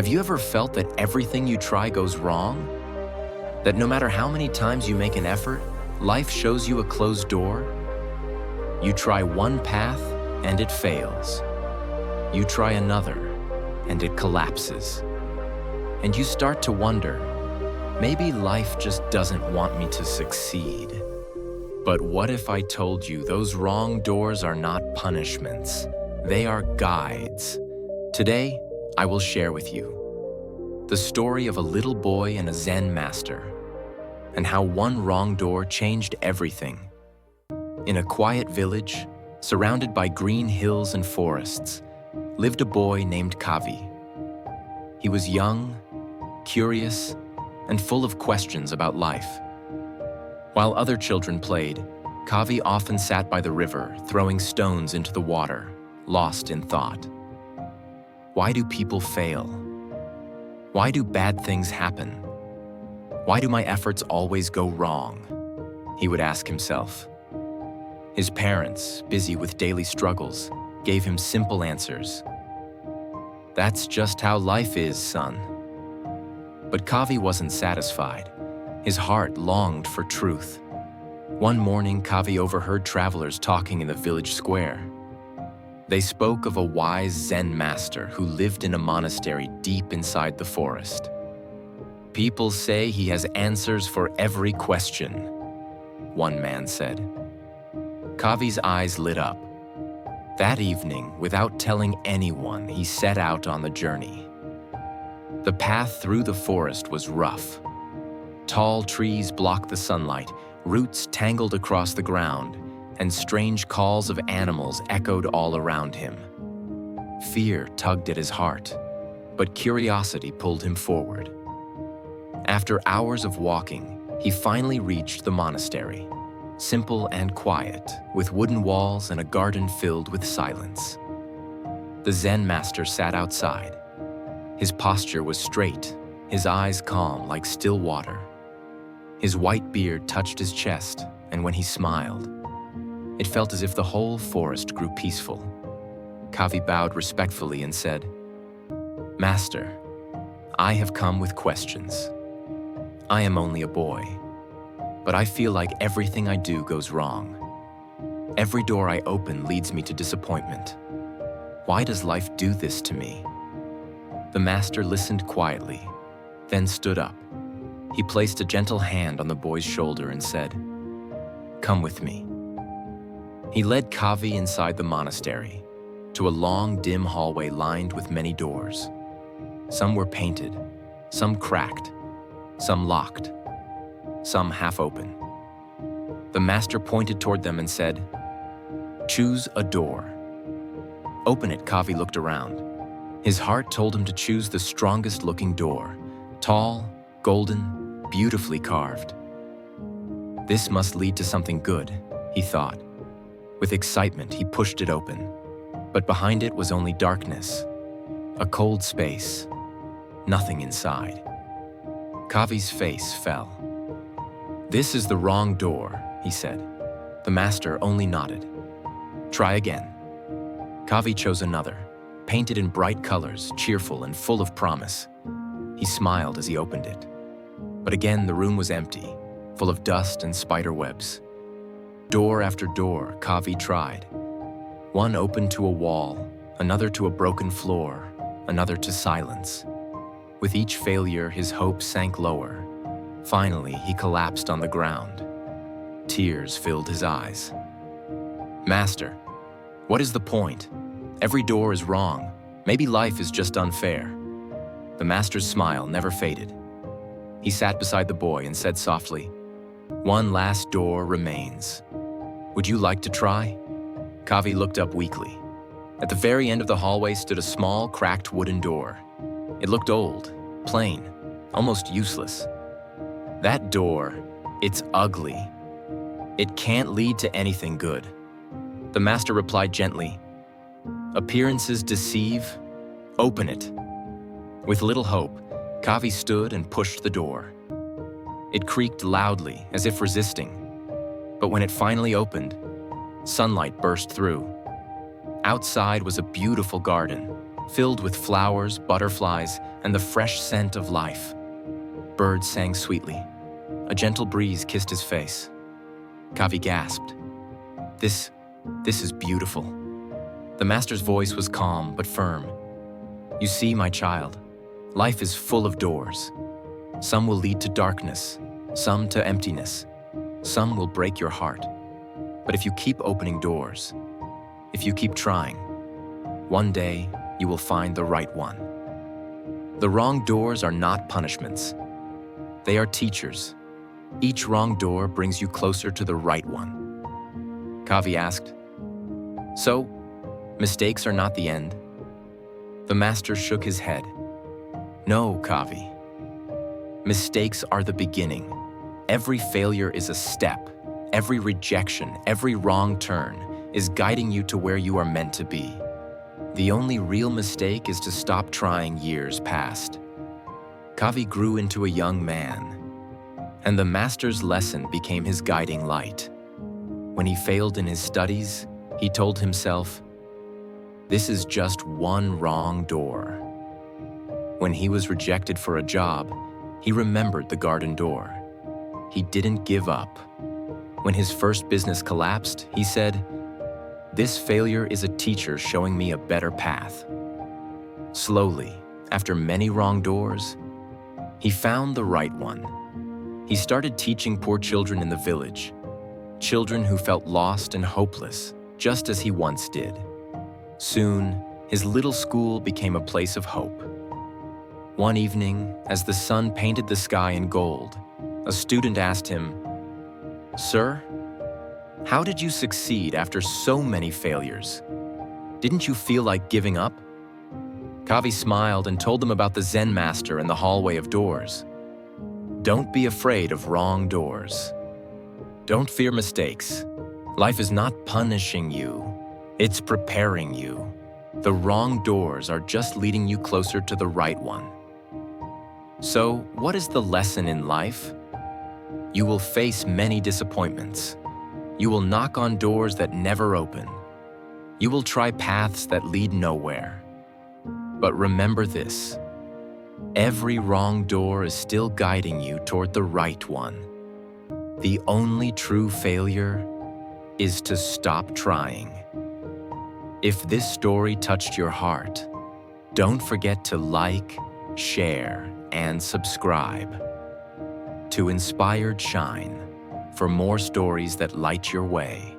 Have you ever felt that everything you try goes wrong? That no matter how many times you make an effort, life shows you a closed door? You try one path and it fails. You try another and it collapses. And you start to wonder, maybe life just doesn't want me to succeed. But what if I told you those wrong doors are not punishments? They are guides. Today, I will share with you the story of a little boy and a Zen master, and how one wrong door changed everything. In a quiet village, surrounded by green hills and forests, lived a boy named Kavi. He was young, curious, and full of questions about life. While other children played, Kavi often sat by the river, throwing stones into the water, lost in thought. Why do people fail? Why do bad things happen? Why do my efforts always go wrong? He would ask himself. His parents, busy with daily struggles, gave him simple answers. That's just how life is, son. But Kavi wasn't satisfied. His heart longed for truth. One morning, Kavi overheard travelers talking in the village square. They spoke of a wise Zen master who lived in a monastery deep inside the forest. People say he has answers for every question, one man said. Kavi's eyes lit up. That evening, without telling anyone, he set out on the journey. The path through the forest was rough. Tall trees blocked the sunlight, roots tangled across the ground, and strange calls of animals echoed all around him. Fear tugged at his heart, but curiosity pulled him forward. After hours of walking, he finally reached the monastery, simple and quiet, with wooden walls and a garden filled with silence. The Zen master sat outside. His posture was straight, his eyes calm like still water. His white beard touched his chest, and when he smiled, it felt as if the whole forest grew peaceful. Kavi bowed respectfully and said, "Master, I have come with questions. I am only a boy, but I feel like everything I do goes wrong. Every door I open leads me to disappointment. Why does life do this to me?" The master listened quietly, then stood up. He placed a gentle hand on the boy's shoulder and said, "Come with me." He led Kavi inside the monastery, to a long, dim hallway lined with many doors. Some were painted, some cracked, some locked, some half open. The master pointed toward them and said, "Choose a door." "Open it," Kavi looked around. His heart told him to choose the strongest looking door, tall, golden, beautifully carved. This must lead to something good, he thought. With excitement, he pushed it open, but behind it was only darkness, a cold space, nothing inside. Kavi's face fell. "This is the wrong door," he said. The master only nodded. "Try again." Kavi chose another, painted in bright colors, cheerful and full of promise. He smiled as he opened it. But again, the room was empty, full of dust and spider webs. Door after door, Kavi tried. One opened to a wall, another to a broken floor, another to silence. With each failure, his hope sank lower. Finally, he collapsed on the ground. Tears filled his eyes. "Master, what is the point? Every door is wrong. Maybe life is just unfair." The master's smile never faded. He sat beside the boy and said softly, "One last door remains. Would you like to try?" Kavi looked up weakly. At the very end of the hallway stood a small, cracked wooden door. It looked old, plain, almost useless. "That door, it's ugly. It can't lead to anything good." The master replied gently, "Appearances deceive. Open it." With little hope, Kavi stood and pushed the door. It creaked loudly, as if resisting. But when it finally opened, sunlight burst through. Outside was a beautiful garden, filled with flowers, butterflies, and the fresh scent of life. Birds sang sweetly. A gentle breeze kissed his face. Kavi gasped. This is beautiful." The master's voice was calm but firm. "You see, my child, life is full of doors. Some will lead to darkness, some to emptiness. Some will break your heart. But if you keep opening doors, if you keep trying, one day you will find the right one." The wrong doors are not punishments. They are teachers. Each wrong door brings you closer to the right one. Kavi asked, "So, mistakes are not the end?" The master shook his head. "No, Kavi. Mistakes are the beginning. Every failure is a step. Every rejection, every wrong turn is guiding you to where you are meant to be. The only real mistake is to stop trying years past." Kavi grew into a young man, and the master's lesson became his guiding light. When he failed in his studies, he told himself, "This is just one wrong door." When he was rejected for a job, he remembered the garden door. He didn't give up. When his first business collapsed, he said, "This failure is a teacher showing me a better path." Slowly, after many wrong doors, he found the right one. He started teaching poor children in the village, children who felt lost and hopeless, just as he once did. Soon, his little school became a place of hope. One evening, as the sun painted the sky in gold, a student asked him, "Sir, how did you succeed after so many failures? Didn't you feel like giving up?" Kavi smiled and told them about the Zen master and the hallway of doors. Don't be afraid of wrong doors. Don't fear mistakes. Life is not punishing you. It's preparing you. The wrong doors are just leading you closer to the right one. So, what is the lesson in life? You will face many disappointments. You will knock on doors that never open. You will try paths that lead nowhere. But remember this: every wrong door is still guiding you toward the right one. The only true failure is to stop trying. If this story touched your heart, don't forget to like, share, and subscribe. To Inspired Shine for more stories that light your way.